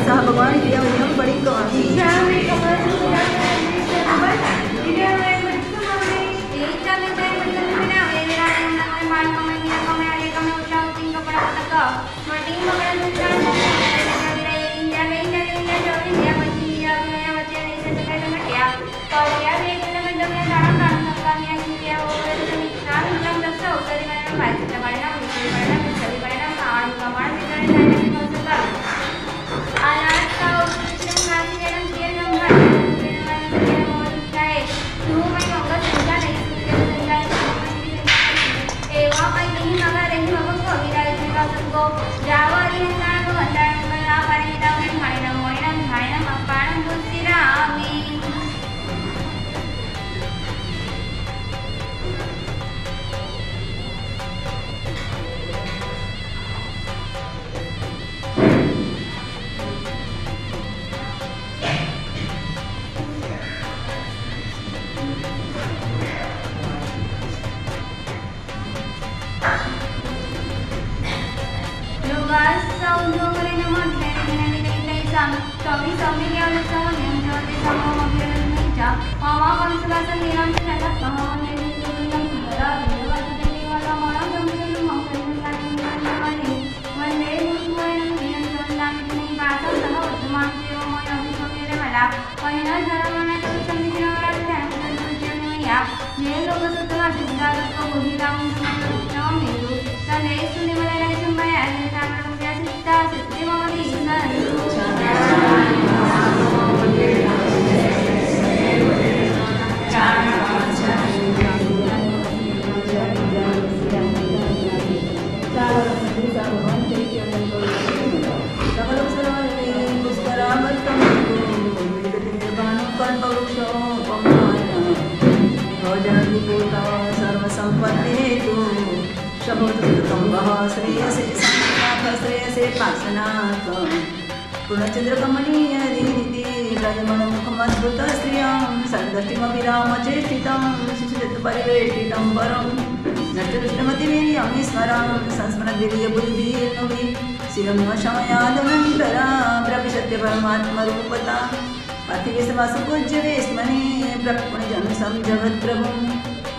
सह भगवान क्रिया बड़ी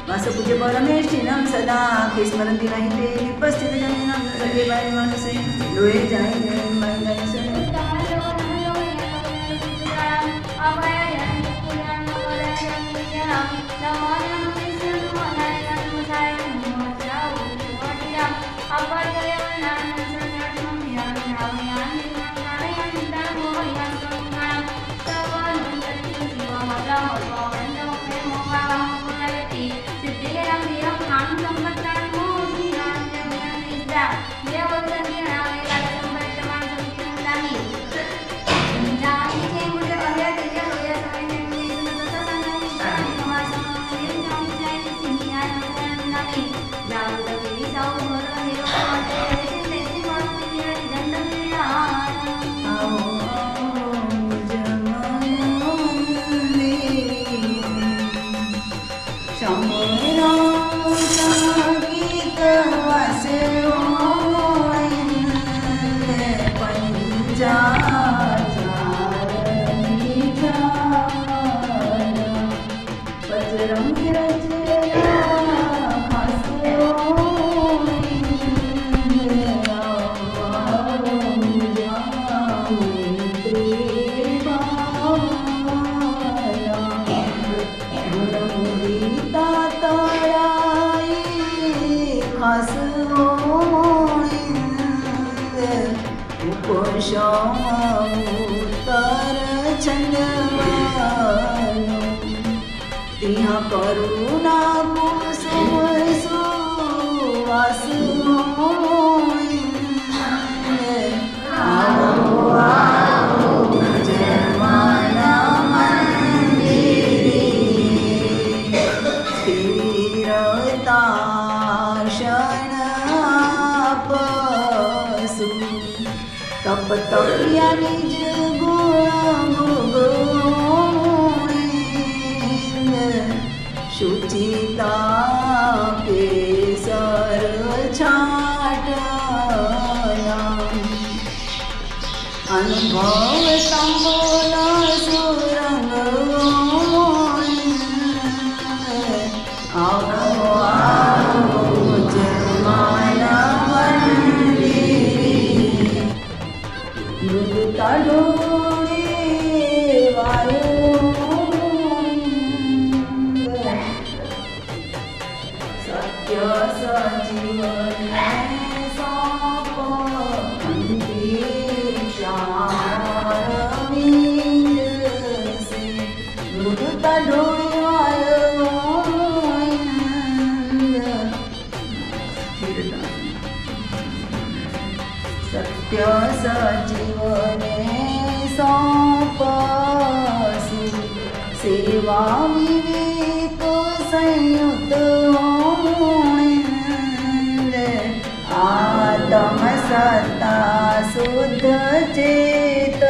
वासपूज्य परमेष्ठिनं सदा के स्मरन्ति नहीं ते विपस्थित जनिनं सर्वे वायु मनसे लोहे जाएंगे मंगल से करुणा तप तपिया निज गुण शुचिता के सर छाटया अनुभव तंबोला सुरंग आओ आओ जमाना मंदिर मृदुता ढोड़े वायु सत्य सजीवन सत्य सजीवने सौंपसु सेवा विवेक संयुक्त आत्म सत्ता शुद्ध चेतना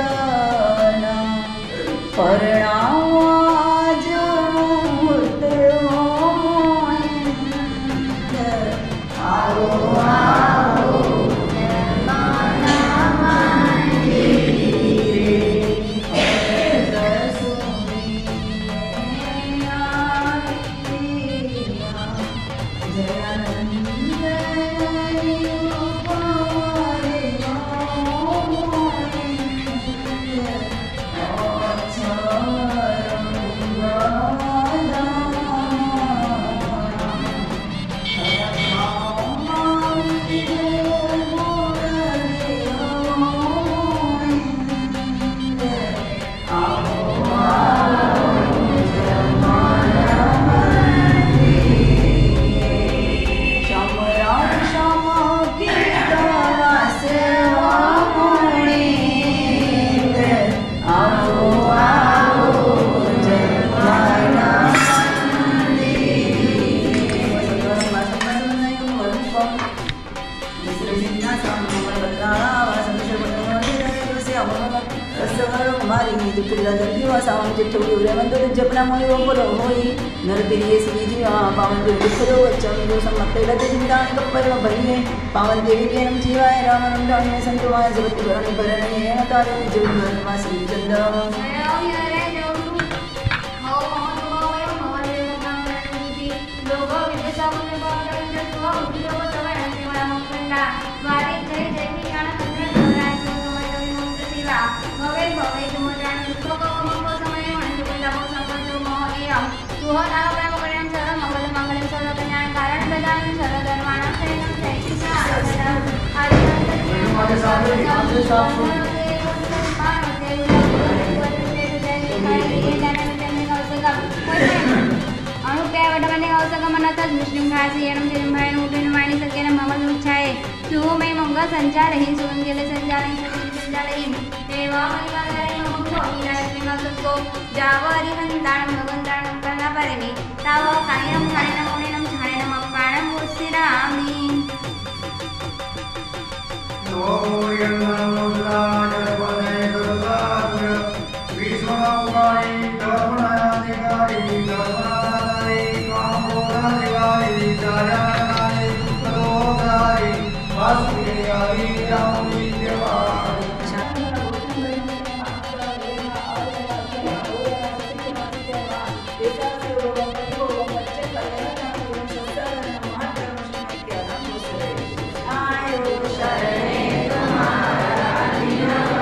परिणाम आज मुहूर्त आओ आओ जपना मोई बोलो होई नर प्रिय श्री जी पावन देवी दुखदो वच्चम सम्मत्तैल जिंदानि कप्पैव भैये पावन देवी के नम जीवाय राम नम जाने संतवाय जगत भरणे भरणे तारे जीवन वासी चंद मुस्लिम खासी भाई वाणी सके ममल उच्छाए सुमय मंगल संचार ही सुन गेले संचार जावरी हंताण भगवंताण कला परमे ताव कायम खाणेन मोणेनम छाणेनम अप्पाणम मुस्सिरामि शरणे तुम्हारा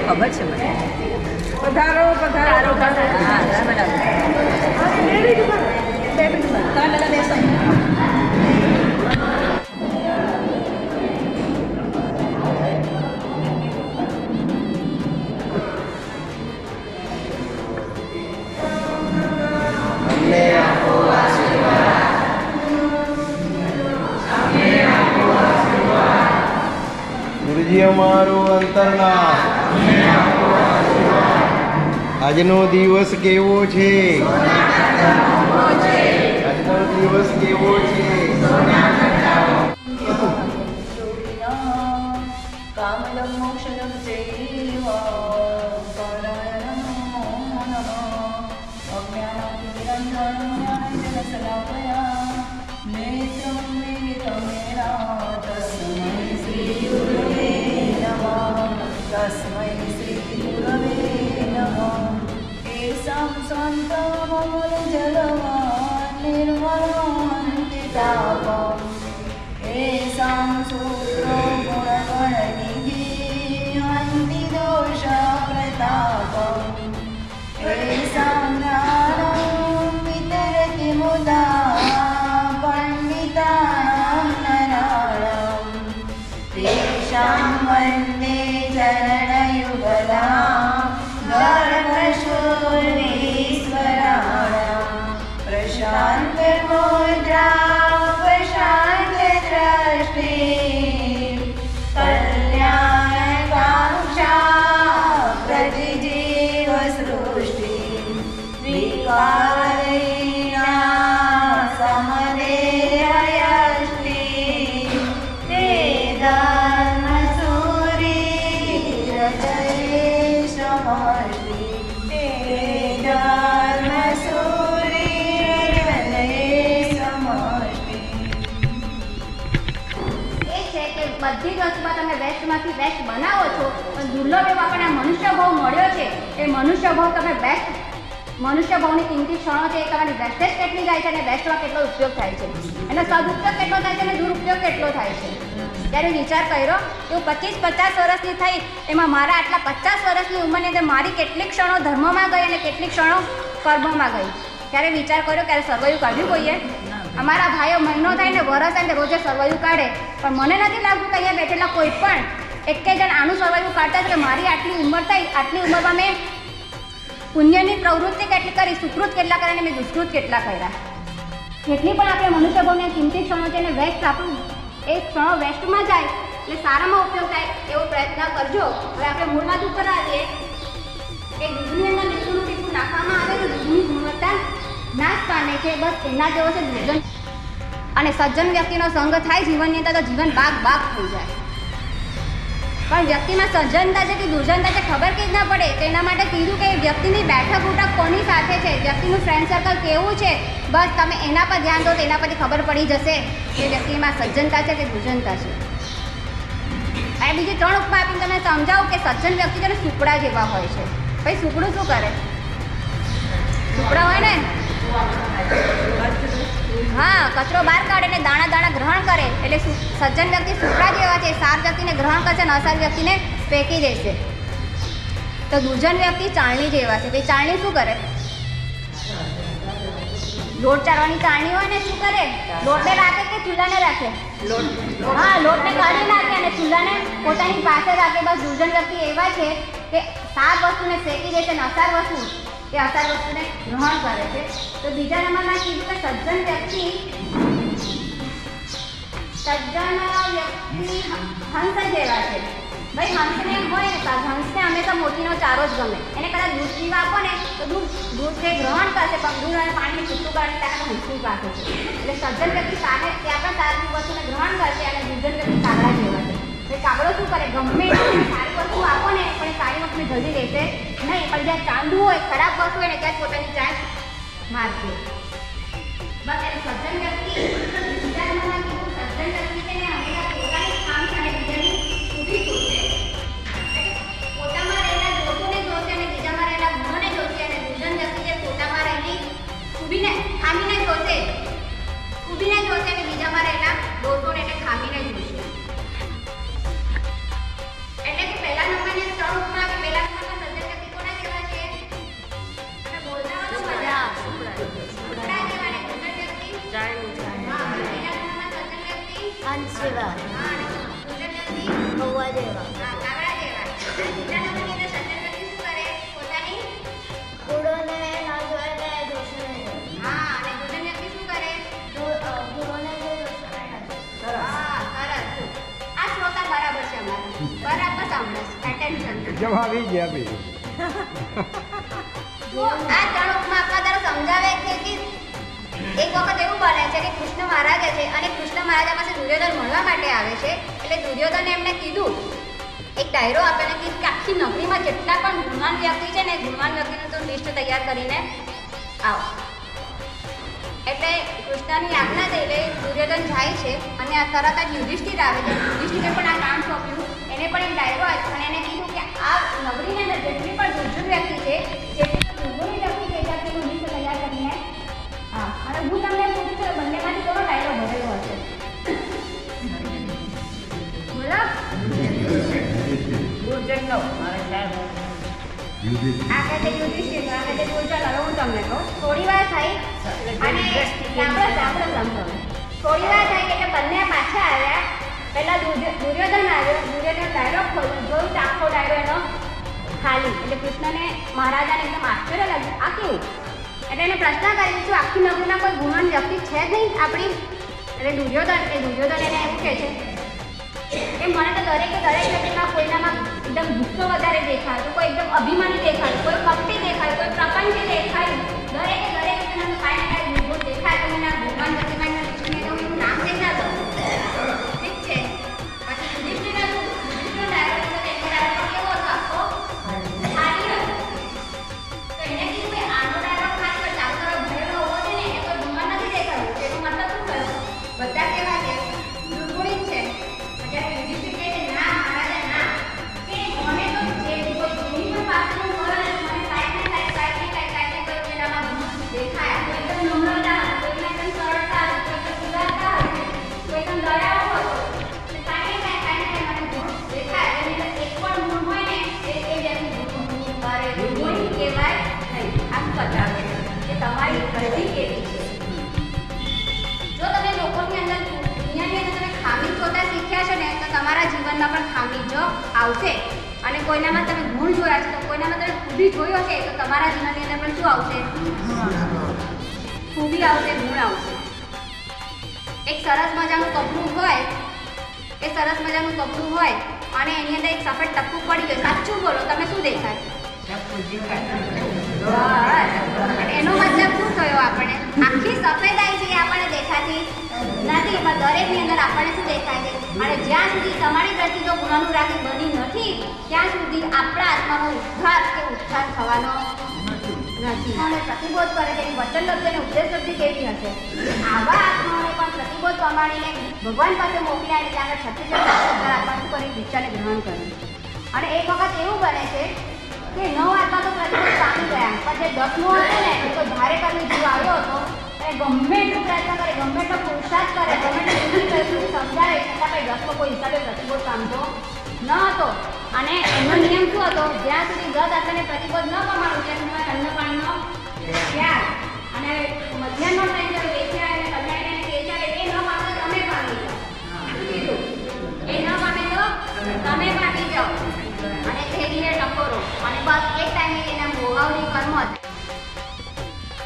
ખબર છે મને. પધારો પધારો હા બરાબર. બેસો. ગુરુજી અમારું અંતરના આજનો દિવસ કેવો છે? આજનો દિવસ કેવો છે? કામદમ મોક્ષદમ ચૈવ પરાયણમ નમઃ અજ્ઞાનાતિમિરંધનં જ્ઞાનજનશલાકયા નેત્રં મેલિतं येन તસ્મૈ શ્રી ગુરવે નમઃ તસ્મૈ શ્રી ગુરવે નમઃ એષાં શાन्तમમલજલવાन् निर्मलान्ति तापम् येषां सूत्रो गुणगणनिधीयन्ति दोषप्रतापम् येषां ज्ञानं वितरति मुदा पण्डितानां नराणां तेषां वन्दे चरणयुगलां गर्भशून्येश्वराणां प्रशान्तमुद्रा प्रशान्तदृष्टि कल्याणकाङ्क्षा प्रतिजीवसृष्टि विकारिणा समदेहयष्टि ते धर्मसूरिरजये समष्टि ते धर्मसूरिरजये समष्टि. એ છે કે બધી જ વસ્તુમાં તમે બેસ્ટમાંથી બેસ્ટ બનાવો છો, પણ દુર્લભ એવો આપણને મનુષ્ય ભાવ મળ્યો છે. એ મનુષ્ય ભાવ તમે બેસ્ટ મનુષ્ય ભાવની કિંમતી ક્ષણો છે, એ તમારી વેસ્ટેજ કેટલી જાય છે અને બેસ્ટમાં કેટલો ઉપયોગ થાય છે, એનો સદુપયોગ કેટલો થાય છે અને દુરુપયોગ કેટલો થાય છે. ત્યારે વિચાર કર્યો કે હું 25-50 વર્ષની થઈ, એમાં મારા આટલા 50 વર્ષની ઉંમરની અંદર મારી કેટલીક ક્ષણો ધર્મમાં ગઈ અને કેટલીક ક્ષણો કર્મમાં ગઈ. ત્યારે વિચાર કર્યો કે સર્વૈયું કાઢ્યું કોઈએ. અમારા ભાઈઓ મહિનો થાય ને વરસ થાય ને રોજે સર્વૈયું કાઢે, પણ મને નથી લાગતું કે અહીંયા બેઠેલા કોઈ પણ એકે જણ આનું સર્વૈયું કાઢતા કે મારી આટલી ઉંમર થઈ, આટલી ઉંમરમાં મેં પુણ્યની પ્રવૃત્તિ કેટલી કરી, સુકૃત કેટલા કર્યા અને મેં દુષ્કૃત કેટલા કર્યા. જેટલી પણ આપણે મનુષ્ય ભાવની કિંમતી ક્ષણો છે એને વેસ્ટ આપણું એ ક્ષણો વેસ્ટમાં જાય એટલે સારામાં ઉપયોગ થાય એવો પ્રયત્ન કરજો. હવે આપણે મૂળ વાત ઉપર આવીએ કે દૂધની અંદર મીઠુંનું ટીપું નાખવામાં આવે તો દૂધની ગુણવત્તા નાશ પામે છે. બસ એના જેવો છે દુર્જન અને સજ્જન વ્યક્તિનો સંગ થાય જીવનની અંદર તો જીવન બાગ બાગ થઈ જાય. પણ વ્યક્તિમાં સજ્જનતા છે કે દુર્જનતા છે ખબર કેવી ના પડે. તો એના માટે કીધું કે વ્યક્તિની બેઠક ઉઠક કોની સાથે છે, વ્યક્તિનું ફ્રેન્ડ સર્કલ કેવું છે, બસ તમે એના પર ધ્યાન દો તો એના પરથી ખબર પડી જશે કે વ્યક્તિમાં સજ્જનતા છે કે દુર્જનતા છે. અને બીજી 3 ઉપમા આપીને તમે સમજાવું કે સજ્જન વ્યક્તિ છે ને સુપડા જેવા હોય છે. ભાઈ સુપડું શું કરે? સુપડા હોય ને, હા, કચરો બહાર કાઢે ને દાણા દાણા ગ્રહણ કરે. એટલે સજ્જન વ્યક્તિ સુપડા જેવા છે, સાર વ્યક્તિને ગ્રહણ કરશે અને અસાર વ્યક્તિને ફેંકી દેશે. તો દુર્જન વ્યક્તિ ચાળણી જેવા છે. ભાઈ ચાળણી શું કરે? લોટ ચાળવાની ચાળણી હોય ને શું કરે? લોટને રાખે કે ચૂલાને રાખે? હા, લોટને કાઢી નાખે અને ચૂલાને પોતાની પાસે રાખે. બસ દુર્જન વ્યક્તિ એવા છે કે સાર વસ્તુને ફેંકી દેશે અને અસાર વસ્તુ એ અસાર વસ્તુને ગ્રહણ કરે છે. તો બીજા નંબરમાં કીધું કે સજ્જન વ્યક્તિ હંસ જેવા છે. ભાઈ હંસને એમ હોય ને હંસને હંમેશા મોતીનો ચારો જ ગમે. એને કદાચ દૂધ પીવા આપો ને તો દૂધ તે ગ્રહણ કરશે, પણ દૂધ અને પાણીની છૂટું કાઢી ત્યાં હંસની પાસે છે. એટલે સજ્જન વ્યક્તિ સામે ત્યાં પણ સારી વસ્તુને ગ્રહણ કરશે અને દુર્જન વ્યક્તિ કાગડા જેવા છે. તો કાગડો શું કરે, ગમે એટલી સારી વસ્તુ આપો ને પણ એ સારી વસ્તુને જલ્દી રહેશે નહીં, પણ જ્યાં ચાંદુ હોય, ખરાબ વસ્તુ હોય ને ત્યાં જ પોતાની ચાંચ મારશે. બસ એટલે સજ્જન વ્યક્તિ બીજા નંબરમાં કીધું, સજ્જન વ્યક્તિ છે ને હંમેશા પોતાની ખામી અને બીજાની ખૂબી જોશે. પોતામાં રહેલા દોષોને જોશે અને બીજામાં રહેલા ગુણોને જોશે, અને દુર્જન વ્યક્તિ છે પોતામાં રહેલી ખામીને જોશે, ખૂબીને જોશે અને બીજામાં રહેલા દોષોને એટલે ખામીને જોશે. એટલે કે પહેલા નંબરની ત્રણ ઉપમા કે પહેલા નંબરમાં સજ્જન વ્યક્તિ કોના જેવા છે? અને બોલતા હોય તો મજા ઉપડા જેવા અને દુર્જન વ્યક્તિ હા, પહેલા નંબરમાં સજ્જન વ્યક્તિ હંસ જેવા, હા, અને દુર્જન વ્યક્તિ કૌવા જેવા, હા, કાગડા જેવા. બીજા નંબરની અંદર સજ્જન વ્યક્તિ શું કરે? પોતાની ગુણોને ના જોવે ને દોષોને જોવે. હા, અને દુર્જન વ્યક્તિ શું કરે? ગુણોને જોવે, દોષોને ના જોવે. હા, સરસ. આ શ્રોતા બરાબર છે અમારા. બરાબર સાંભળે છે. એટેન્શન. જવાબ આવી ગયા ભાઈ. આ ત્રણ ઉપમા આપવા દ્વારા સમજાવે છે કે એક વખત એવું બને છે કે કૃષ્ણ મહારાજ છે અને કૃષ્ણ મહારાજા પાસે દુર્યોધન મળવા માટે આવે છે. એટલે દુર્યોધને એમને કીધું, એક ડાયરો આપેલો કે આખી નગરીમાં જેટલા પણ ગુણવાન વ્યક્તિ છે ને, ગુણવાન વ્યક્તિનું તો લિસ્ટ તૈયાર કરીને આવો. એટલે કૃષ્ણની આજ્ઞા થઈ એટલે દુર્યોધન જાય છે અને આ તરત જ યુધિષ્ઠિર આવે છે. યુધિષ્ઠિરે પણ આ કામ સોંપ્યું, એને પણ એક ડાયરો આપ્યો અને એને કીધું કે આ નગરીની અંદર જેટલી પણ દુર્જન વ્યક્તિ છે, જેટલી પણ દુર્ગુણી વ્યક્તિ છે, તેનું લિસ્ટ તૈયાર કરીને હા. અને હું તમને પૂછું છું બંનેમાંથી કોનો ડાયરો ભરેલો હશે? બોલો. દુર્જનનો મારે સાહેબ આ કહે છે યુધિષ્ઠિર, આ કહે છે દુર્જન. હવે હું તમને કહું, થોડી વાર થઈ અને સાંભળો. થોડી વાર થઈ એટલે બંને પાછા આવ્યા. પહેલા દુર્યોધન આવ્યો, દુર્યોધન ડાયરો ખોલ્યો, જોયું તો આખો ડાયરો એનો ખાલી. એટલે કૃષ્ણને મહારાજાને એકદમ આશ્ચર્ય લાગ્યું, આ કેવું? એટલે એને પ્રશ્ન કરી દીધું, આખી નગરીમાં કોઈ ગુણવાન વ્યક્તિ છે જ નહીં આપણી? એટલે દુર્યોધન એને એવું કહે છે કે મને તો દરેક વ્યક્તિમાં કોઈનામાં એકદમ ગુસ્સો વધારે દેખાય, કોઈ એકદમ અભિમાની દેખાય, કોઈ કપટી દેખાય, કોઈ પ્રપંચી દેખાય, દરેક વ્યક્તિના કાંઈ ને કાંઈ ગુણ દેખાય. તો મને આ ભગવાન વ્યક્તિમાં એનું નામ દેખા દો. ઠીક છે. પછી યુધિષ્ઠિરનો ડાયરો કેવો હતો? આખો ખાલી હતો. તો એને કીધું કે આનો ડાયરો ખાલી પણ ચાલુ કરો ભરેલો હોવો છે ને, એને કોઈ ગુણવાન નથી દેખાડવું. એનો મતલબ શું થયો? બધા કેવા છે? દુર્ગુણી જ છે. જ્યારે યુધિષ્ઠિર કહે છે ના મહારાજા ના, કે મને તો જે કોઈ જેની પણ પાસેનું મળે ને મને કાંઈક ને કંઈક એનામાં ગુણ દેખાય. કોઈ એકદમ નમ્રતા હોય, કોઈમાં એકદમ સરળતા હોય, કોઈ એકદમ ઉદારતા હોય, કોઈ એકદમ દયાળુ હોય, કાંઈ ને કાંઈ મને ગુણ દેખાય. એની અંદર એક પણ ગુણ હોય ને એ વ્યક્તિ ગુણ કહેવાય નહીં. આમ બતાવે કે તમારી વૃદ્ધિ કેવી છે. જો તમે લોકોની અંદર દુનિયાની અંદર તમે ખામી જોતા શીખ્યા છો ને, તો તમારા જીવનમાં પણ ખામી જો આવશે. અને કોઈનામાં તમે ગુણ જોયા છે, તો કોઈનામાં તમે ખૂબી જોયો છે, તો તમારા જીવનની અંદર પણ શું આવશે? ખૂબી આવશે, ગુણ આવશે. એક સરસ મજાનું કપડું હોય, અને એની અંદર એક સફેદ ટપકું પડી ગયું, સાચું બોલો, તમે શું દેખાય? એનો મતલબ શું થયો? આપણે આખી સફેદાઈ છે આપણને દેખાતી નથી, પણ દરેકની અંદર આપણને શું દેખાય છે? અને જ્યાં સુધી તમારી દ્રષ્ટિ જો ગુણાનુરાગી બની નથી, ત્યાં સુધી આપણા આત્માનો ઉદ્ધાર કે ઉત્થાન થવાનો નથી. અને પ્રતિબોધ કરે છે, વચન લબ્ધ અને ઉપદેશ લબ્ધ કેવી હશે? આવા આત્માઓને પણ પ્રતિબોધ પ્રમાણીને ભગવાન પાસે મોકલ્યા અને ત્યાં આગળ 36 આત્મા શું કરી દીક્ષાને ગ્રહણ કર્યું. અને એક વખત એવું બને છે કે 9 આત્મા તો પ્રતિબોધ પામી ગયા, પણ જે 10મો હતો ને એ કોઈ ભારે કર્મી જીવ આવ્યો હતો અને ગમે એટલું પ્રયત્ન કરે, ગમે એટલો પુરુષાર્થ કરે, ગમે એટલું સમજાવે, છતાં ભાઈ 10મો કોઈ હિસાબે પ્રતિબોધ પામતો ન હતો. અને એનો નિયમ શું હતો? જ્યાં સુધી 10 આત્માને પ્રતિબોધ ન પામવાનું ત્યાં સુધી અન્ન પાણીનો ત્યાગ. અને મધ્યાહનનો ટાઈમ જ્યારે વેચ્યા અને કલ્યાણ એને વેચ્યા, એ ન પામે તો તમે પામી જાઓ. શું કીધું? એ ન પામે તો તમે પામી જાઓ. અને ધૈર્ય ટકોરો. અને બસ એક ટાઈમે એના મોહાવની કર્મ હતા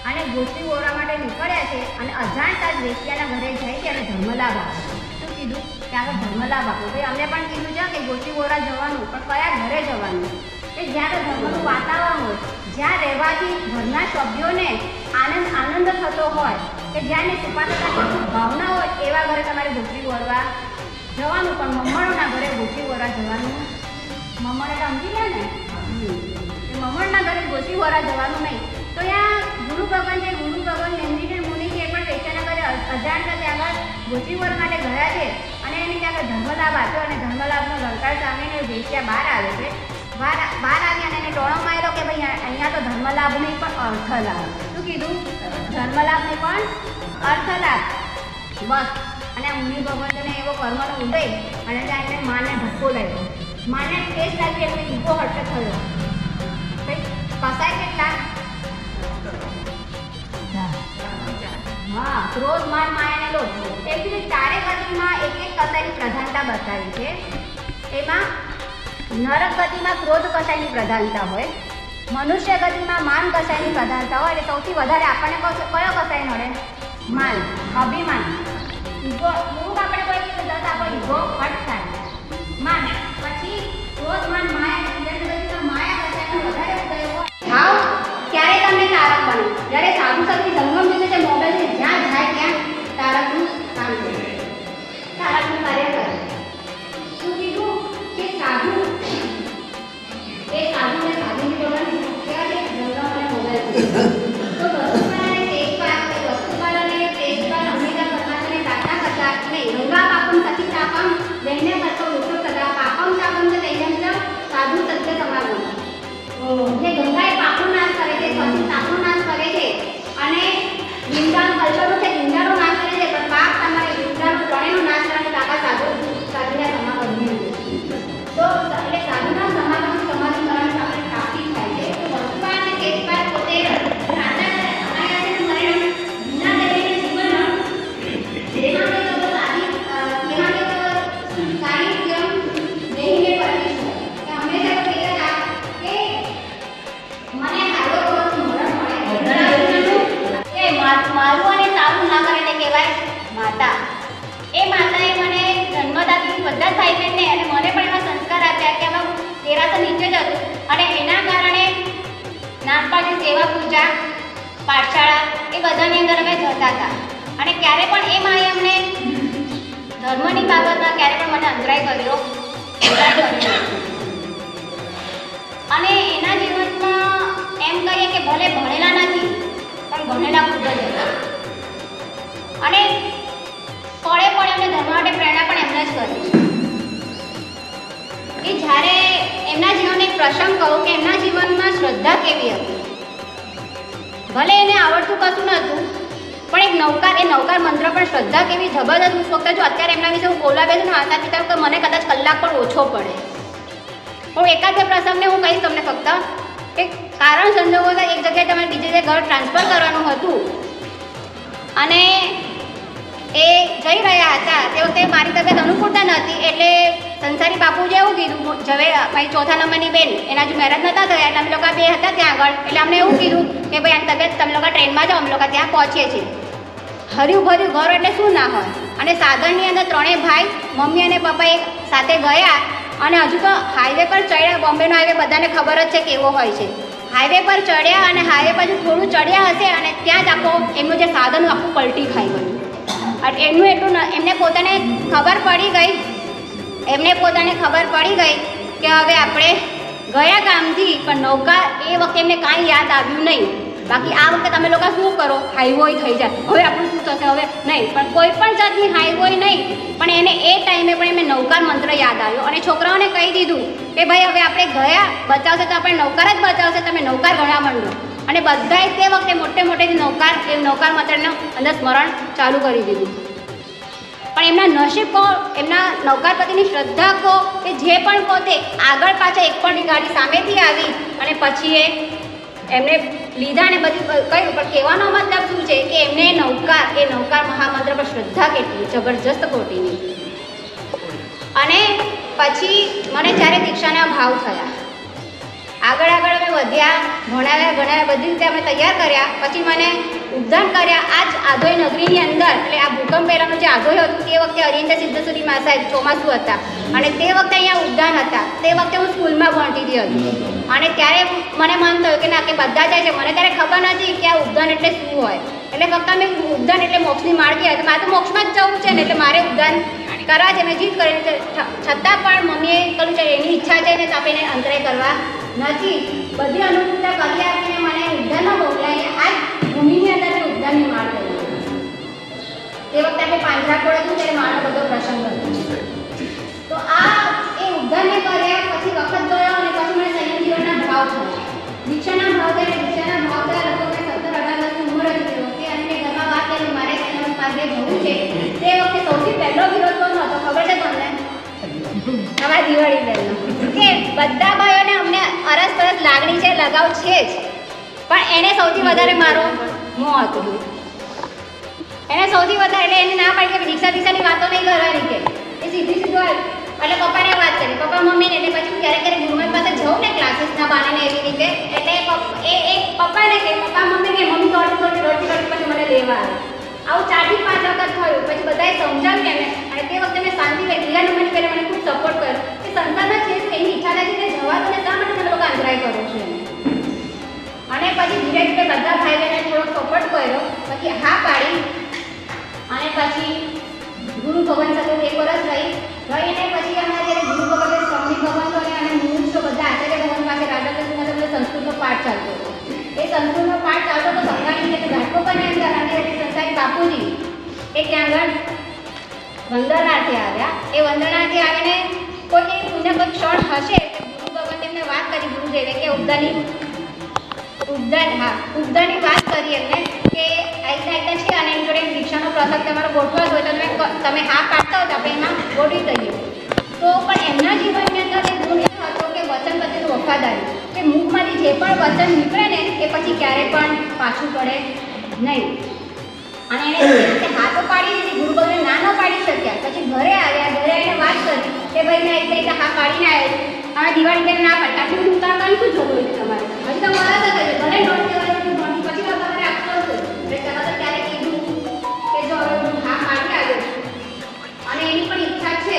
અને ગોસ્તી ઓરવા માટે નીકળ્યા છે અને અજાણતા જ વેશ્યાના ઘરે જાય છે અને ધર્મલાભ આવે. શું કીધું? કે ત્યાં આગળ ધર્મ લાભ આપો. ભાઈ અમને પણ કીધું છે કે ગોચી વોરા જવાનું, પણ કયા ઘરે જવાનું કે જ્યાં તો ધર્મનું વાતાવરણ હોય, જ્યાં રહેવાથી ઘરના સભ્યોને આનંદ થતો હોય, કે જ્યાં સુપાતતાની ભાવના હોય એવા ઘરે તમારે ગોચી વોરવા જવાનું. પણ મમ્મણોના ઘરે ગોચી વોરા જવાનું, મમ્મણ એટલે સમજી ગયા ને, એ મમ્મણના ઘરે ગોચી વોરા જવાનું નહીં. તો ત્યાં ગુરુ ભગવાન છે, ગુરુ ભગવાન નંદીને મુનિ જે પણ વેચાના ઘરે અજાણતા ત્યાં આગળ ગોચી વોર માટે ગયા છે અને એને ત્યાં આગળ ધર્મલાભ આપ્યો અને ધર્મલાભનો ગણકાર સામેને વેચ્યા બહાર આવે છે. બહાર આવી અને એને ટોળો માર્યો કે ભાઈ અહીંયા તો ધર્મલાભ નહીં પણ અર્થલાભ. શું કીધું? ધર્મલાભ નહીં પણ અર્થલાભ. બસ. અને આ મુનિ ભગવંતને એવો કર્મનો ઉદય અને ત્યાં એને માને ધક્કો લાગ્યો. માને ટેસ્ટ લાગી એટલે ઈગો હર્ટ થયો. કસાય કેટલા? હા, ક્રોધ, માન, માયા અને લોભ. તેથી ચારે ગતિમાં એક કસાયની પ્રધાનતા બતાવી છે. એમાં નરક ગતિમાં ક્રોધ કસાયની પ્રધાનતા હોય, મનુષ્ય ગતિમાં માન કસાયની પ્રધાનતા હોય. એટલે સૌથી વધારે આપણને કયો કસાય નડે? માન, અભિમાન, ઈગો. મૂળ આપણે કોઈ દસ આપણો ઈગો હટ થાય. માન, પછી ક્રોધ, માન, માયા. ગતિમાં માયા કસાયનો વધારે ઉદય હોય. ભાવ ક્યારે તમને તારક બને? જ્યારે સાધુ શક્તિ સંગમ જોશે છે મોબાઈલ છે, જ્યાં જાય ત્યાં તારકનું કામ કરે, તારકનું કાર્ય કરે. શું કીધું કે સાધુ એ સાધુને સાધુની ભગવાન કેવા છે? ગંગા અને મોબાઈલ. તો વસ્તુપાલને તેજપાલ હંમેશા પરમાત્માને પ્રાર્થના કરતા નહીં. ગંગા પાપમ સતી તાપમ દૈન્ય કરતો વૃક્ષો સદા પાપમ તાપમ તો દૈન્યમ સાધુ સત્ય સમાગમ. જે ગંગા એ પાપનો નાશ કરે છે, પછી તાપનો નાશ કરે છે અને નિંદાનો કલ્પનો છે, નિંદાનો નાશ કરે છે, પણ પાપ તમારે નિંદાનો ત્રણેયનો નાશ કરવાની તાકાત સાધુના સમાગમની નથી. તો એટલે સાધુના સમાગમની સમાધિ કરવાની આપણે પ્રાપ્તિ થાય છે. તો વસ્તુપાલ અને તેજપાલ પોતે પ્રાર્થના કરે અમારા મને વિના દઈને જીવન જેમાં કે તો સારી સાહિત્ય દેહીને પરમિશ કે હંમેશા તો કહેતા કે મને હારો કરવાનું મરણ મળે. એ મારું અને સારું ના કરે તે કહેવાય માતા. એ માતાએ મને જન્મદાતી બધા ભાઈ બહેનને અને મને પણ એવા સંસ્કાર આપ્યા કે આમાં તેરાસર નીચે જ હતું અને એના કારણે નાનપણની સેવા પૂજા પાઠશાળા એ બધાની અંદર અમે જતા હતા. અને ક્યારે પણ એ માએ અમને ધર્મની બાબતમાં ક્યારે પણ મને અંતરાય કર્યો. અને એના જીવનમાં એમ કહીએ કે ભલે ભણેલા નથી પણ ભણેલા ખૂબ જ હતા. અને પડે એમને ધર્મ માટે પ્રેરણા પણ એમને જ કરી છે. કે જ્યારે એમના જીવનનો એક પ્રસંગ કહું કે એમના જીવનમાં શ્રદ્ધા કેવી હતી. ભલે એને આવડતું કશું નહોતું પણ એક નવકાર મંત્ર પણ શ્રદ્ધા કેવી જબરદસ્ત. હું ફક્ત જો અત્યારે એમના વિશે હું બોલવા બેસું ને આશા પિતા તો મને કદાચ કલાક પણ ઓછો પડે. હું એકાદ બે પ્રસંગને હું કહીશ તમને ફક્ત કે કારણ સંજોગોથી એક જગ્યાએ તમારે બીજી જગ્યાએ ઘર ટ્રાન્સફર કરવાનું હતું અને એ જઈ રહ્યા હતા. તે વખતે મારી તબિયત અનુકૂળતા નથી એટલે સંસારી બાપુએ એવું કીધું. હવે મારી ચોથા નંબરની બેન એના જો મેરેજ નહોતા થયા એટલે અમે લોકો બે હતા ત્યાં આગળ. એટલે અમને એવું કીધું કે ભાઈ આની તબિયત તમે લોકો ટ્રેનમાં જાઓ, અમે લોકો ત્યાં પહોંચીએ છીએ. હર્યું ભર્યું ઘર એટલે શું ના હોય. અને સાધનની અંદર ત્રણેય ભાઈ મમ્મી અને પપ્પા એક સાથે ગયા અને હજુ તો હાઈવે પર ચડ્યા. બોમ્બેનો હાઈવે બધાને ખબર જ છે કેવો હોય છે. હાઈવે પર ચડ્યા અને હાઈવે પર થોડું ચડ્યા હશે અને ત્યાં જ એમનું જે સાધન આખું પલટી ખાઈ ગયું. અને એમનું એટલું એમને પોતાને ખબર પડી ગઈ કે હવે આપણે ગયા ગામથી પણ નૌકા એ વખતે એમને કાંઈ યાદ આવ્યું નહીં. બાકી આ વખતે તમે લોકો શું કરો? હાઈવોય થઈ જાય. હવે આપણું શું થશે? હવે નહીં. પણ કોઈ પણ જાતની હાઈવોય નહીં. પણ એને એ ટાઈમે પણ એમને નૌકાર મંત્ર યાદ આવ્યો અને છોકરાઓને કહી દીધું કે ભાઈ હવે આપણે ગયા બચાવશે તો આપણે નૌકાર જ બચાવશે, તમે નૌકાર ગણવા માંડો. અને બધાએ તે વખતે મોટે નૌકાર મંત્રનું અંદર સ્મરણ ચાલુ કરી દીધું. પણ એમના નસીબ કહો, એમના નૌકારપતિની શ્રદ્ધા કહો કે જે પણ કહો તે આગળ પાછળ એક પણ ગાડી સામેથી આવી અને પછી એમને લીધા ને બધી કહ્યું. પણ કહેવાનો મતલબ શું છે કે એમને નૌકાર મહામંત્ર પર શ્રદ્ધા કેટલી જબરજસ્ત ખોટીની. અને પછી મને જ્યારે દીક્ષાના ભાવ થયા, આગળ અમે વધ્યા, ભણાવ્યા બધી રીતે અમે તૈયાર કર્યા. પછી મને ઉદ્ધાર કર્યા આ જ આધોઈ નગરીની અંદર. એટલે આ ભૂકંપ પહેલાંનો જે વાઘોઈ હતું તે વખતે અરિયંતા સિદ્ધેશ્વરી મા સાહેબ ચોમાસું હતા અને તે વખતે અહીંયા ઉદ્યાન હતા. તે વખતે હું સ્કૂલમાં ભણતી હતી અને ત્યારે મને મન થયું કે ના કે બધા જાય છે. મને ત્યારે ખબર નથી કે આ ઉદ્યાન એટલે શું હોય. એટલે ફક્ત અમે ઉદ્યાન એટલે મોક્ષની માળખી હતી. મારે તો મોક્ષમાં જ જવું છે ને એટલે મારે ઉદ્યાન કરવા છે. મેં જીત કરી છતાં પણ મમ્મીએ કહ્યું છે એની ઈચ્છા છે ને તો આપણે એને અંતરાય કરવા નથી. બધી અનુકૂળતા કરી આપીને મને ઉદ્યાનમાં મોકલાવીને આ ભૂમિની અંદર મેં ઉદ્યાનની માળ કરી. તે વખતે આપણે પાંજરાપોળ હતું ત્યારે મારો બધો પ્રસંગ હતો. તો આ એ ઉદ્યાનને કર્યા પછી વખત ગયો અને પછી મને સંયમ જીવનના ભાવ થયા. દીક્ષાના ભાવ થયા. દીક્ષાના ભાવ થયા લગભગ મેં 17-18 વર્ષની ઉંમર હતી તે વખતે અને મેં ઘરમાં વાત કરી મારે સંયમ પાસે જવું છે. તે વખતે સૌથી પહેલો વિરોધ કોનો હતો ખબર છે તમને? અમારા દિવાળી બહેનનો. કે બધા ભાઈઓને અમને અરસપરસ લાગણી છે, લગાવ છે જ, પણ એને સૌથી વધારે મારો મોહ હતું. એને સૌથી વધારે એટલે એને ના પાડી કે દીક્ષાની વાતો નહીં કરવાની કે એ સીધી સીધું એટલે પપ્પાને વાત કરી પપ્પા મમ્મીને. એટલે પછી ક્યારેક ગુરુમાન પાસે જવું ને ક્લાસીસના બાને એવી રીતે એટલે એ પપ્પાને કહે પપ્પા મમ્મી કે મમ્મી દોડતી પછી મને લેવા આવે. આવું 4 થી 5 વખત થયું. પછી બધાએ સમજાવ્યું એને અને તે વખતે મેં શાંતિ કરી. બીજા નંબરની પહેલાં મને ખૂબ સપોર્ટ કર્યો કે સંસારમાં છે એની ઈચ્છા નથી તે જવા દો ને શા માટે તમે લોકો અંતરાય કરો છો. અને પછી ધીરે ધીરે બધા ભાઈ બહેને થોડોક સપોર્ટ કર્યો. પછી હા પાડી અને પછી ગુરુ ભગવાન સાથે 1 વર્ષ રહીને પછી અમે જ્યારે ગુરુ ભગવાન સ્વામી ભગવાન કરે અને મુમુક્ષો બધા આચાર્ય ભગવાન પાસે રાધાકૃષ્ણમાં તમને સંસ્કૃતનો પાઠ ચાલતો હતો. એ સંસ્કૃતનો પાઠ ચાલતો તો સંઘાણી એટલે ઘાટકો પણ અંદર અને સંસારી બાપુજી એ ત્યાં આગળ વંદનાર્થે આવ્યા. એ વંદનાર્થે આવીને કોઈ એવી પુણ્ય કોઈ ક્ષણ હશે કે ગુરુ ભગવાન તેમને વાત કરી ગુરુદેવે કે ઉદ્દાની વાત કરી એમને કે આઈતા છે અને એની જોડે દીક્ષાનો પ્રસંગ તમારો ગોઠવા હોય તો તમે હા પાડતા હો તો આપણે એમાં ગોઠવી દઈએ. તો પણ એમના જીવનની અંદર એ ગુણ એ હતો કે વચન પ્રત્યેનું વફાદારી કે મુખમાંથી જે પણ વચન નીકળે ને એ પછી ક્યારેય પણ પાછું પડે નહીં. અને એને હા તો પાડી દીધી. ગુરુ ભગવાન ના ન પાડી શક્યા. પછી ઘરે આવ્યા. ઘરે આવીને વાત કરી કે ભાઈ મેં એટલે હા પાડીને આવ્યા આ દિવાળી બેન ના પાડી આટલું બધું ઉતારવાનું શું જોવું છે તમારે હજી તો મારા સાથે છે ભલે નોટ કહેવાનું પછી તમારે આપતો હશે એટલે તમે તો ત્યારે કીધું કે જો હવે હું હા પાડી આવ્યો છું અને એની પણ ઈચ્છા છે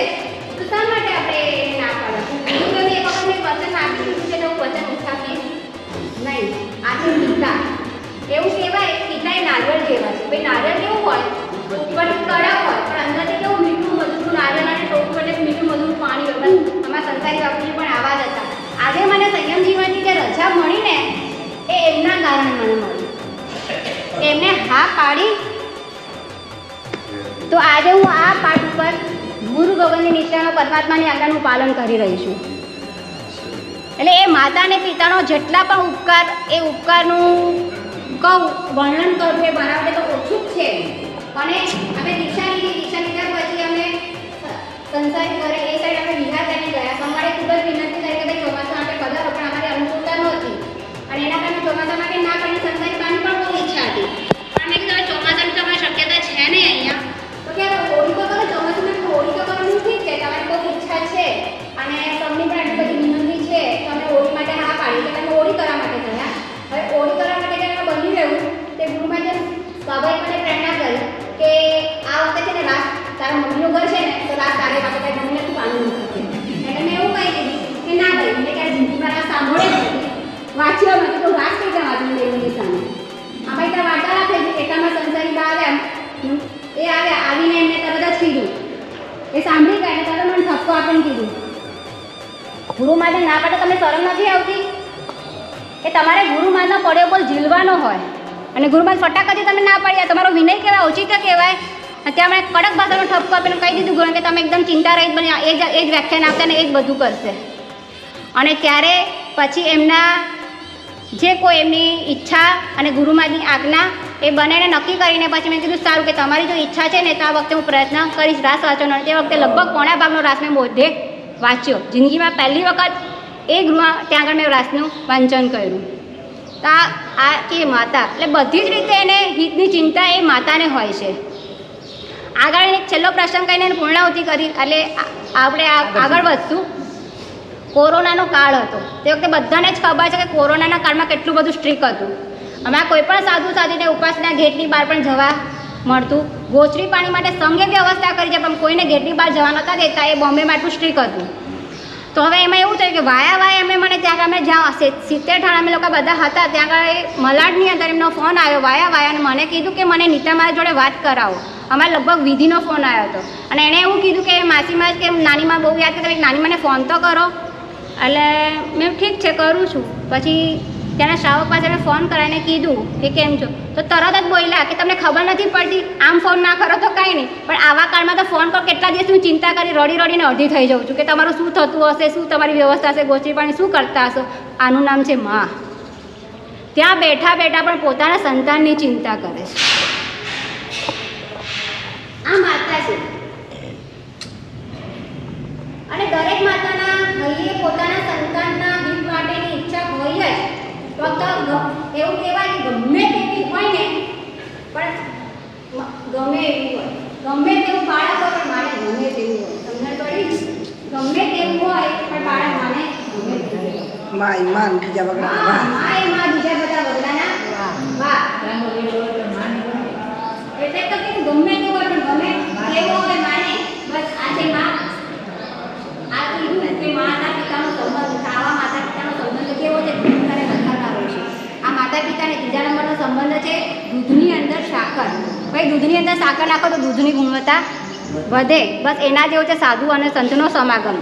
તો શા માટે આપણે એને ના પાડવા. હું એ વખત મેં વચન આપી દીધું છે તો હું વચન ઉઠાવીશ નહીં. આજે પિતા એવું કહેવાય પિતા એ નારિયેળ જેવા છે. ભાઈ નારિયેળ કેવું હોય ઉપરથી કડક હોય પણ અંદરથી કેવું મીઠું મધુરું નારિયેળ અને ટોપ પર મીઠું મધુરું પાણી હોય. અમારા સંસારી બાપુજી પણ આવા જ હતા. આજે મને સંયમ જીવનની જે રજા મળી ને એ એમના કારણે મને મળી. એમને હા પાડી તો આજે હું આ પાઠ ઉપર ગુરુ ભગવાનની નિષ્ઠાનો પરમાત્માની આજ્ઞાનું પાલન કરી રહી છું. એટલે એ માતા અને પિતાનો જેટલા પણ ઉપકાર એ ઉપકારનું કહું વર્ણન કરવું એ બરાબર તો ઓછું જ છે. અને અમે દીક્ષા લીધા પછી અમે સંસારી ઘરે એ સાઈડ અમે વિહાર કરીને ગયા. અમારે ખૂબ જ વિનંતી કરી કે ભાઈ ચોમાસું આપણે પધારો પણ અમારી અનુકૂળતા નહોતી અને એના કારણે ચોમાસા માટે ના કરીને સંસારી પાણી પણ બહુ ઈચ્છા હતી. પણ મેં કીધું ચોમાસાની તો અમારી શક્યતા છે નહીં અહીંયા તો કે હોળી તો કરો ચોમાસામાં હોળી તો કરવાનું ઠીક છે તમારી બહુ ઈચ્છા છે અને તમને પણ આટલી બધી વિનંતી છે તો અમે હોળી માટે હા પાડી કે તમે હોળી કરવા માટે ગયા. હવે હોળી કરવા માટે જ્યારે બની રહ્યું તે ગુરુમાએ સ્વાભાવિક મને પ્રેરણા કરી કે આ વખતે છે ને રાસ તારા મમ્મીનું ઘર છે ને તો રાસ તારે માટે તારી મમ્મીને ખૂબ આનંદ થશે. એટલે મેં એવું કહી દીધું કે ના ભાઈ મેં ક્યારે જિંદગીમાં રાસ સાંભળે નથી વાંચ્યો નથી તો રાસ કઈ ત્યાં વાંચું દેવની સામે આ ભાઈ ત્યાં વાર્તાલાપ થઈ ગઈ. એટલામાં સંસારી બા આવ્યા. એ આવ્યા આવીને એમને તરત જ કીધું એ સાંભળી ગયા એટલે તરત મને ઠપકો આપીને કીધું ગુરુ માટે ના પાડે તમને શરમ નથી આવતી કે તમારે ગુરુમાનનો પડ્યો બોલ ઝીલવાનો હોય અને ગુરુમાન ફટાકાથી તમે ના પાડ્યા તમારો વિનય કહેવાય ઔચિત્ય કહેવાય. ત્યાં મેં કડક ભાષાનો ઠપકો આપીને કહી દીધું ગુરુ કે તમે એકદમ ચિંતા રહી બની એ જ વ્યાખ્યાન આપતા ને એ જ બધું કરશે. અને ત્યારે પછી એમના જે કોઈ એમની ઈચ્છા અને ગુરુમાની આજ્ઞા એ બંનેને નક્કી કરીને પછી મેં કીધું સારું કે તમારી જો ઈચ્છા છે ને તો આ વખતે હું પ્રયત્ન કરીશ રાસ વાંચવાનો. તે વખતે લગભગ પોણા ભાગનો રાસ મેં મોઢે વાંચ્યો. જિંદગીમાં પહેલી વખત એ ગૃહ ત્યાં આગળ મેં રાસનું વાંચન કર્યું. તો આ કે માતા એટલે બધી જ રીતે એને હિતની ચિંતા એ માતાને હોય છે. આગળ એક છેલ્લો પ્રસંગ કહીને એને પૂર્ણાહુતિ કરી એટલે આપણે આગળ વધશું. કોરોનાનો કાળ હતો તે વખતે બધાને જ ખબર છે કે કોરોનાના કાળમાં કેટલું બધું સ્ટ્રિક હતું. અમે કોઈ પણ સાધુ સાધીને ઉપાસના ગેટની બહાર પણ જવા મળતું. ગોચરી પાણી માટે સંઘે વ્યવસ્થા કરી છે, પણ કોઈને ગેટની બહાર જવા નહોતા દેતા. એ બોમ્બેમાં આટલું સ્ટ્રીક હતું. તો હવે એમાં એવું થયું કે વાયા અમે મને ત્યાં અમે જ્યાં 70 ઠાણ અમે લોકો બધા હતા ત્યાં આગળ મલાડની અંદર એમનો ફોન આવ્યો વાયા અને મને કીધું કે મને નીતા મારી જોડે વાત કરાવો. અમારે લગભગ વિધિનો ફોન આવ્યો હતો અને એણે એવું કીધું કે માસીમાં કે નાનીમાં બહુ યાદ કરતા નાની મને ફોન તો કરો. એટલે મેં ઠીક છે કરું છું. પછી ત્યાંના શ્રાવક પાસે મેં ફોન કરાવીને કીધું કે કેમ છો, તો તરત જ બોલ્યા કે તમને ખબર નથી પડતી, આમ ફોન ના કરો તો કાંઈ નહીં, પણ આવા કાળમાં તો ફોન કરો. કેટલા દિવસ હું ચિંતા કરી રડીને અડધી થઈ જાઉં છું કે તમારું શું થતું હશે, શું તમારી વ્યવસ્થા હશે, ગોચરી પાણી શું કરતા હશો. આનું નામ છે માં. ત્યાં બેઠા પણ પોતાના સંતાનની ચિંતા કરે છે. આ માતા છે અને દરેક માતાના હૈયે પોતાના સંતાનના હિત માટેની ઈચ્છા હોય જ. ફક્ત એવું કહેવાય કે ગમે તેવી હોય ને પણ ગમે એવી હોય, ગમે તેવું બાળક હોય પણ મારે ગમે તેવું હોય. તમને પડી? ગમે તેવું હોય પણ બાળક માને ગમે તેવું હોય. માં બીજા વગડા માં બીજા બધા વગડાના વાહ. એટલે તો કે ગમે તેવું હોય પણ ગમે કેવું હોય માને. બસ આજે માં આ કીધું કે માતા પિતાનો સંબંધ, આવા માતા પિતાનો સંબંધ કેવો છે દૂધને વધારનારો છે. આ માતા પિતાને 3જા નંબરનો સંબંધ છે દૂધની અંદર સાકર. ભાઈ દૂધની અંદર સાકર નાખો તો દૂધની ગુણવત્તા વધે. બસ એના જેવો છે સાધુ અને સંતનો સમાગમ.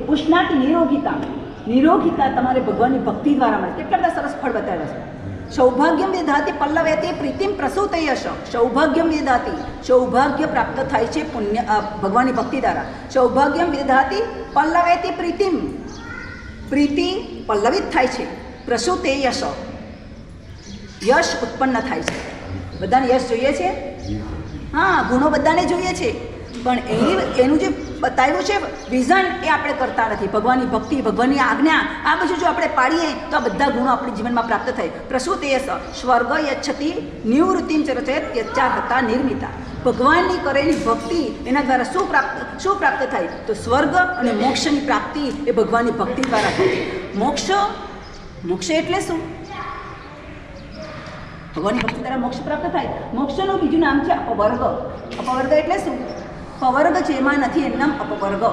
પુષ્ણાથી નિરોગીતા તમારે ભગવાનની ભક્તિ દ્વારા મળે. કેટલા બધા સરસ ફળ બતાવ્યા છે. સૌભાગ્યમ વિધાતી પલ્લવેતી પ્રીતિમ પ્રસૂતયશ. સૌભાગ્યમ વિધાતી, સૌભાગ્ય પ્રાપ્ત થાય છે પુણ્ય ભગવાનની ભક્તિ દ્વારા. સૌભાગ્યમ વિધાતી પલ્લવેતી પ્રીતિમ, પ્રીતિ પલ્લવિત થાય છે. પ્રસૂતે યશ, યશ ઉત્પન્ન થાય છે. બધાને યશ જોઈએ છે? હા, ગુણો બધાને જોઈએ છે, પણ એનું જે બતાવ્યું છે વિઝન એ આપણે કરતા નથી. ભગવાનની ભક્તિ, ભગવાનની આજ્ઞા આ બધું જો આપણે પાડીએ તો આ બધા ગુણો આપણી જીવનમાં પ્રાપ્ત થાય. પ્રસૂતેયસ સ્વર્ગ યચ્છતિ નિવૃત્તિમ ચરચેત યચ્છાગતા નિર્મિતા. ભગવાનની કરેલી ભક્તિ એના દ્વારા શું પ્રાપ્ત થાય? તો સ્વર્ગ અને મોક્ષની પ્રાપ્તિ એ ભગવાનની ભક્તિ દ્વારા થાય. મોક્ષ એટલે શું? ભગવાનની ભક્તિ દ્વારા મોક્ષ પ્રાપ્ત થાય. મોક્ષનું બીજું નામ છે અપવર્ગ. અપવર્ગ એટલે શું? પવર્ગ જેમાં નથી એનું નામ અપવર્ગ.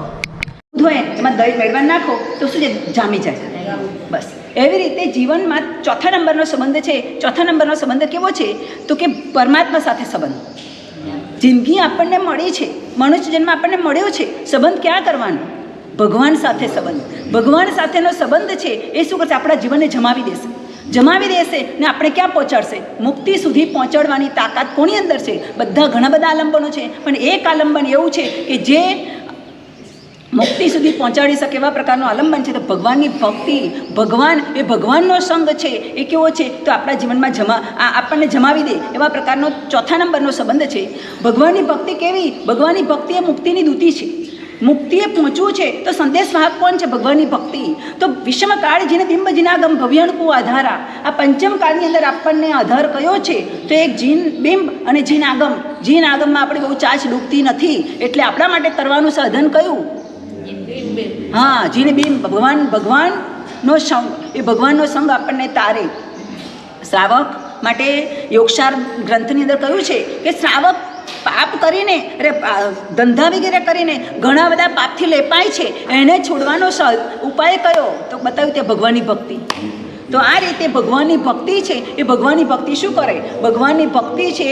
દૂધ હોય એમાં દહીં મેળવા નાખો તો શું છે? જામી જાય. બસ એવી રીતે જીવનમાં 4થા નંબરનો સંબંધ છે. 4થા નંબરનો સંબંધ કેવો છે? તો કે પરમાત્મા સાથે સંબંધ. જિંદગી આપણને મળી છે, મનુષ્ય જન્મ આપણને મળ્યો છે, સંબંધ ક્યાં કરવાનો? ભગવાન સાથે સંબંધ. ભગવાન સાથેનો સંબંધ છે એ શું કરશે? આપણા જીવનને જમાવી દેશે ને આપણે ક્યાં પહોંચાડશે? મુક્તિ સુધી પહોંચાડવાની તાકાત કોની અંદર છે? ઘણા બધા આલંબનો છે, પણ એક આલંબન એવું છે કે જે મુક્તિ સુધી પહોંચાડી શકે એવા પ્રકારનું આલંબન છે. તો ભગવાનની ભક્તિ, ભગવાન એ ભગવાનનો સંગ છે એ કેવો છે? તો આપણા જીવનમાં આપણને જમાવી દે એવા પ્રકારનો 4થા નંબરનો સંબંધ છે. ભગવાનની ભક્તિ કેવી? ભગવાનની ભક્તિ એ મુક્તિની દૂતી છે. મુક્તિએ પહોંચવું છે તો સંદેશવાહક કોણ છે? ભગવાનની ભક્તિ. તો વિષમકાળ જીને બિંબ જીનાગમ ભવ્યણકુ આધારા. આ પંચમ કાળની અંદર આપણને આધાર કયો છે? તો એક જીન બિંબ અને જીન આગમ. જીન આગમમાં આપણે બહુ ચાચ ડૂબતી નથી, એટલે આપણા માટે કરવાનું સાધન કયું? હા, જીન બિંબ. ભગવાનનો સંગ. એ ભગવાનનો સંગ આપણને તારે. શ્રાવક માટે યોગસાર ગ્રંથની અંદર કહ્યું છે કે શ્રાવક પાપ કરીને, ધંધા વગેરે કરીને ઘણા બધા પાપથી લેપાય છે, એને છોડવાનો ઉપાય કયો? તો બતાવ્યું તે ભગવાનની ભક્તિ. તો આ રીતે ભગવાનની ભક્તિ છે એ ભગવાનની ભક્તિ શું કરે? ભગવાનની ભક્તિ છે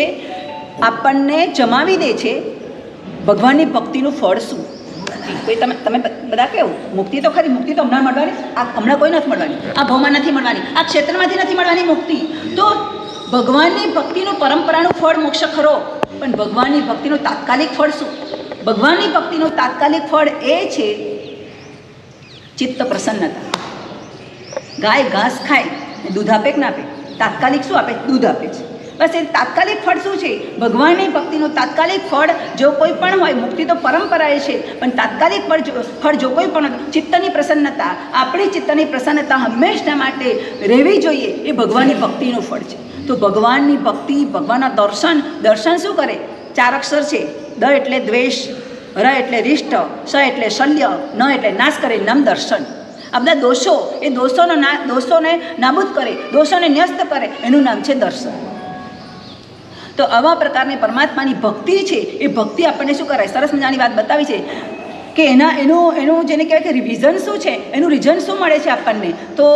આપણને જમાવી દે છે. ભગવાનની ભક્તિનું ફળ શું? કોઈ તમે બધા કેવું? મુક્તિ તો ખરી, મુક્તિ તો હમણાં મળવાની, આ હમણાં કોઈ નથી મળવાની, આ ભાવમાં નથી મળવાની, આ ક્ષેત્રમાંથી નથી મળવાની મુક્તિ. તો ભગવાનની ભક્તિનું પરંપરાનું ફળ મોક્ષ ખરો, પણ ભગવાનની ભક્તિનું તાત્કાલિક ફળ શું? ભગવાનની ભક્તિનું તાત્કાલિક ફળ એ છે ચિત્ત પ્રસન્નતા. ગાય ઘાસ ખાય, દૂધ આપે કે ના આપે? તાત્કાલિક શું આપે? દૂધ આપે છે. બસ એ તાત્કાલિક ફળ શું છે? ભગવાનની ભક્તિનું તાત્કાલિક ફળ જો કોઈ પણ હોય, મુક્તિ તો પરંપરા એ છે, પણ તાત્કાલિક ફળ જો કોઈ પણ ચિત્તની પ્રસન્નતા, આપણી ચિત્તની પ્રસન્નતા હંમેશા માટે રહેવી જોઈએ, એ ભગવાનની ભક્તિનું ફળ છે. તો ભગવાનની ભક્તિ, ભગવાનના દર્શન શું કરે? 4 અક્ષર છે. દ એટલે દ્વેષ, ર એટલે રિષ્ટ, સ એટલે શલ્ય, ન એટલે નાશ કરે, નમ દર્શન. આ બધા દોષો, એ દોષોને નાબૂદ કરે, દોષોને ન્યસ્ત કરે, એનું નામ છે દર્શન. તો આવા પ્રકારની પરમાત્માની ભક્તિ છે એ ભક્તિ આપણને શું કરાય? સરસ મજાની વાત બતાવી છે કે એનું જેને કહેવાય કે રિવિઝન શું છે, એનું રિઝન શું મળે છે આપણને? તો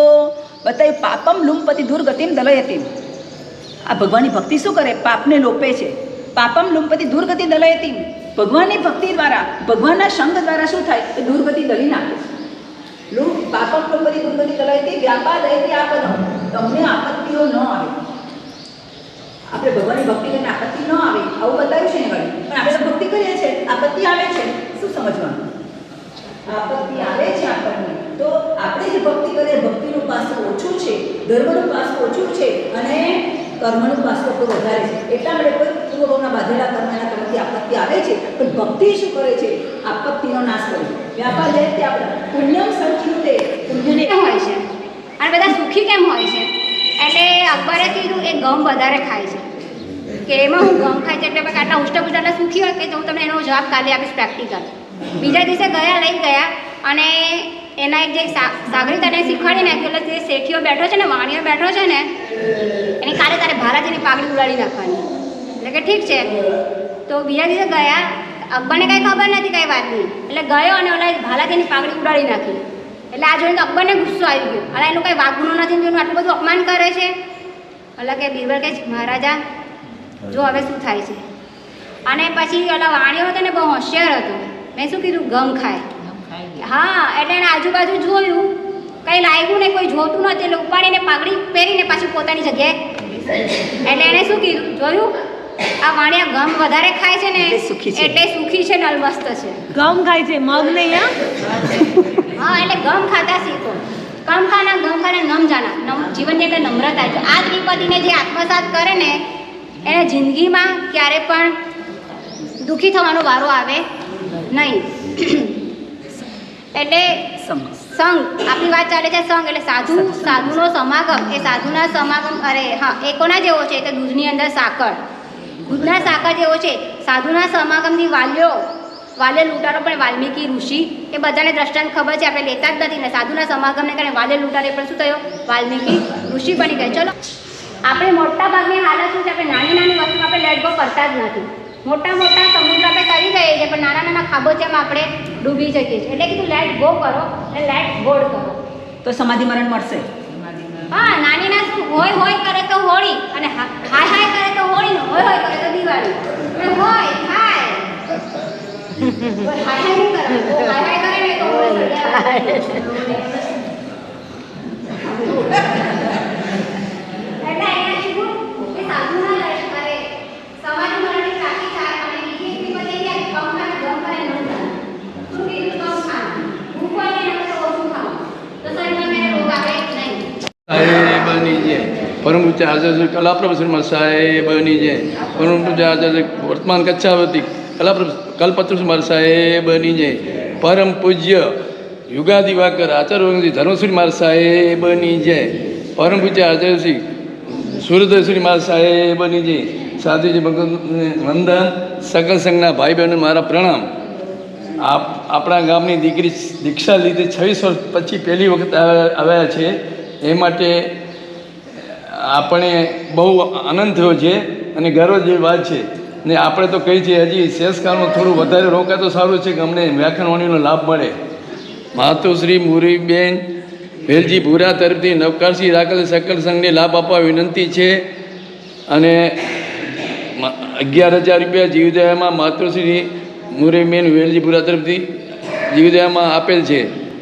બતાવ્યું પાપમ લુંપતિ દુર્ગતિમ દલયતિમ. આ ભગવાનની ભક્તિ શું કરે? પાપને લોપે છે. પાપમ લુંપતિ દુર્ગતિ દલયતિમ. ભગવાનની ભક્તિ દ્વારા, ભગવાનના સંગ દ્વારા શું થાય? એ દુર્ગતિ દલી નાખે. પાપમ લુંપતિ દુર્ગતિ દલયતિ વ્યાપાદયતિ આપદમ. તમને આપત્તિઓ ન આવે. આપણે ભગવાનની ભક્તિ કરીને આપત્તિ ન આવે આવું બતાવ્યું છે ને વળી, પણ આપણે તો ભક્તિ કરીએ છીએ, આપત્તિ આવે છે, શું સમજવાનું? આપત્તિ આવે છે આપણને, તો આપણે જે ભક્તિ કરીએ ભક્તિનું પાસું ઓછું છે, ધર્મનું પાસું ઓછું છે અને કર્મનું પાસું આપણું વધારે છે. એટલા માટે કોઈ પૂર્વભાવના બાંધેલા કર્મના કર્મથી આપત્તિ આવે છે, પણ ભક્તિ શું કરે છે? આપત્તિનો નાશ કરે. વ્યાપાર લે તે આપણે પુણ્યમ સંચિતે, પુણ્યને કેમ હોય છે અને બધા સુખી કેમ હોય છે? એટલે અકબરે કીધું એ ગમ વધારે ખાય છે, કે એમાં હું ગમ ખાય છે એટલે પછી આટલા ઉષ્ટપુષ્ટ એટલે સુખી હોય કે હું તમને એનો જવાબ કાલે આપીશ પ્રેક્ટિકલ. બીજા દિવસે લઈ ગયા અને એના એક જે સાગરી તને શીખવાડી નાખ્યું, એટલે જે શેઠીઓ બેઠો છે ને, વાણીઓ બેઠો છે ને, એની કાલે તારે ભારાજીની પાઘડી ઉડાડી નાખવાની. એટલે કે ઠીક છે. તો બીજા દિવસે ગયા, અકબરને કાંઈ ખબર નથી કઈ વાતની, એટલે ગયો અને ઓલા ભાલાજીની પાઘડી ઉડાડી નાખી. એટલે આ જોઈને તો અકબરને ગુસ્સો આવી ગયો, અને એનું કંઈ વાગનું નથી, એનું આટલું બધું અપમાન કરે છે. એટલે કે બીરબલ કહે છે મહારાજા જો હવે શું થાય છે. અને પછી ઓલા વાણીઓ હતો ને બહુ હોશિયાર હતો, મેં શું કીધું? ગમ ખાય. હા, એટલે એને આજુબાજુ જોયું, કંઈ લાગ્યું નહીં, કોઈ જોતું નથી, એટલે ઉપાડીને પાઘડી પહેરીને પાછી પોતાની જગ્યાએ. એટલે એને શું કીધું? જોયું આ વાણિયા ગમ વધારે ખાય છે ને એટલે સુખી છે, નલમસ્ત છે. ગમ ખાય છે, મગ નહીં. હા, એટલે ગમ ખાતા શીખો. ગમ ખાને નમ જાના. જીવનની અંદર નમ્રતા છે. આ ત્રિપદીને જે આત્મસાત કરે ને એને જિંદગીમાં ક્યારે પણ દુઃખી થવાનો વારો આવે નહીં. એટલે સંઘ, આપણી વાત ચાલે છે સંઘ એટલે સાધુનો સમાગમ. એ સાધુના સમાગમ, અરે હા, એ કોના જેવો છે? તો દૂધની અંદર સાકર, દૂધના સાકર જેવો છે. સાધુના સમાગમની વાલ્ય લૂંટારો પણ વાલ્મીકી ઋષિ, એ બધાને દ્રષ્ટાંત ખબર છે, આપણે લેતા જ નથી ને. સાધુના સમાગમને કારણે વાલ્ય લૂંટારે પણ શું થયો? વાલ્મીકી ઋષિ બની ગયા. ચલો, આપણે મોટા ભાગની હાલત શું છે? આપણે નાની વસ્તુ આપણે લેટ ગો કરતા જ નથી. મોટા સમુદ્ર આપણે કરી જઈએ છીએ, પણ નાના ખાબોચિયામાં આપણે ડૂબી શકીએ છીએ. એટલે કીધું લેટ ગો કરો અને લેટ ગોડ કરો તો સમાધિ મરણ મળશે. હા, નાની શું હોય કરે તો હોળી, અને હાય કરે તો હોળી, ને હોય કરે તો દિવાળી. હોય હાય નહીં કરે, હાય કરે ને તો હોળી. એટલે અહીંયા કીધું કે સાધુના સમાધિ મરણની પ્રાપ્તિ થાય. અને બીજી એક બધી કે પંખાને ગમ કરે ન થાય. શું કીધું? ગમ ખાય, ભૂખ હોય ને એના કરતાં ઓછું ખાવ તો શરીરમાં એને રોગ આવે નહીં. સાહેબની જય. પરમ પૂજ્ય આચાર્ય શ્રી કલાપ્રભુ સાહેબની જય. પરમ પૂજ્ય આચાર્ય વર્તમાન કચ્છાવતી કલ્પતરુ સાહેબની જય. પરમ પૂજ્ય યુગાદિવાકર આચાર્ય ધર્મશ્રી માર સાહેબની જય. પરમ પૂજ્ય આચાર્ય શ્રી સુરદેશ્વરી માર સાહેબની જય. સાધુજી ભગત વંદન. સકલ સંઘના ભાઈ બહેનો મારા પ્રણામ. આપણા ગામની દીકરી દીક્ષા લીધી 26 વર્ષ પછી પહેલી વખત આવ્યા છે, એ માટે આપણે બહુ આનંદ થયો છે અને ગર્વ જેવી વાત છે. ને આપણે તો કહી છીએ હજી શેષકાળમાં થોડું વધારે રોકાય તો સારું છે કે અમને વ્યાખ્યાનવાણીનો લાભ મળે. માતુશ્રી મુરીબેન વેલજી ભૂરા તરફથી નવકારસિંહ રાખેલ સકલ સંઘને લાભ આપવા વિનંતી છે. અને 11,000 રૂપિયા જીવદયામાં માતુશ્રી મુરીબેન વેલજી ભૂરા તરફથી જીવદયામાં આપેલ છે,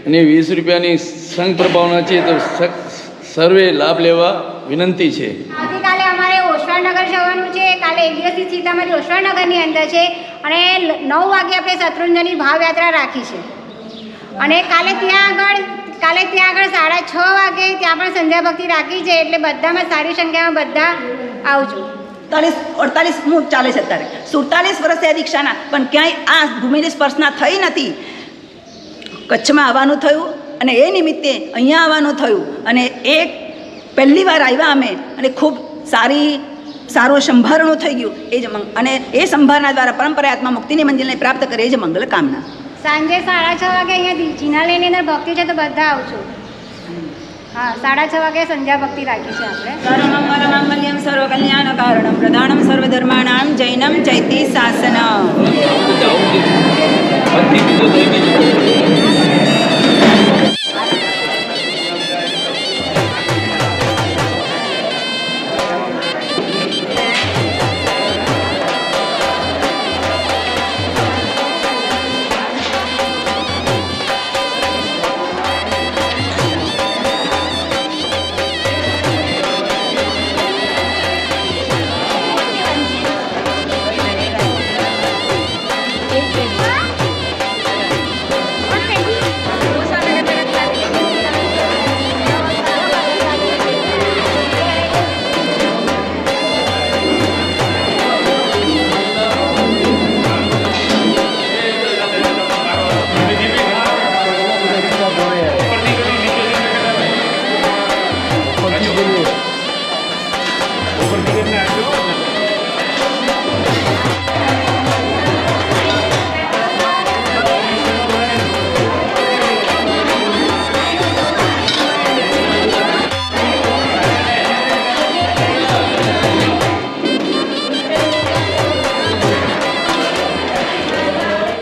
અને 20 રૂપિયાની સંઘ પ્રભાવના છે, તો સર્વે લાભ લેવા વિનંતી છે. આવતીકાલે અમારે ઓસવાણનગર જવાનું છે. કાલે એક દિવસની સીતામારી ઓસવાણનગરની અંદર છે, અને 9 વાગે આપણે શત્રુંજયની ભાવયાત્રા રાખી છે. અને કાલે ત્યાં આગળ 6:30 વાગે ત્યાં પણ સંધ્યા ભક્તિ રાખી છે. એટલે બધામાં સારી સંખ્યામાં બધા આવજો. 48 ચાલે છે અત્યારે. 47 વર્ષ થયા દીક્ષાના, પણ ક્યાંય આ ભૂમિની સ્પર્શના થઈ નથી. કચ્છમાં આવવાનું થયું અને એ નિમિત્તે અહીંયા આવવાનું થયું, અને એક પહેલી વાર આવ્યા અમે, અને ખૂબ સારું સંભારણું થઈ ગયું. એ જ અને એ સંભારણા દ્વારા પરંપરા આત્મા મુક્તિની મંજિલને પ્રાપ્ત કરે, એ જ મંગલ કામના. સાંજે 6:30 વાગે અહીંયા જીનાલયની અંદર ભક્તિ છે, તો બધા આવજો. હા 6:30 વાગે સંધ્યા ભક્તિ રાખી છે આપણે. સર્વમંગલમાંગલ્યં સર્વકલ્યાણકારણં પ્રદાનં સર્વધર્માણાં જૈનમ ચૈતી શાસન. ભક્તિ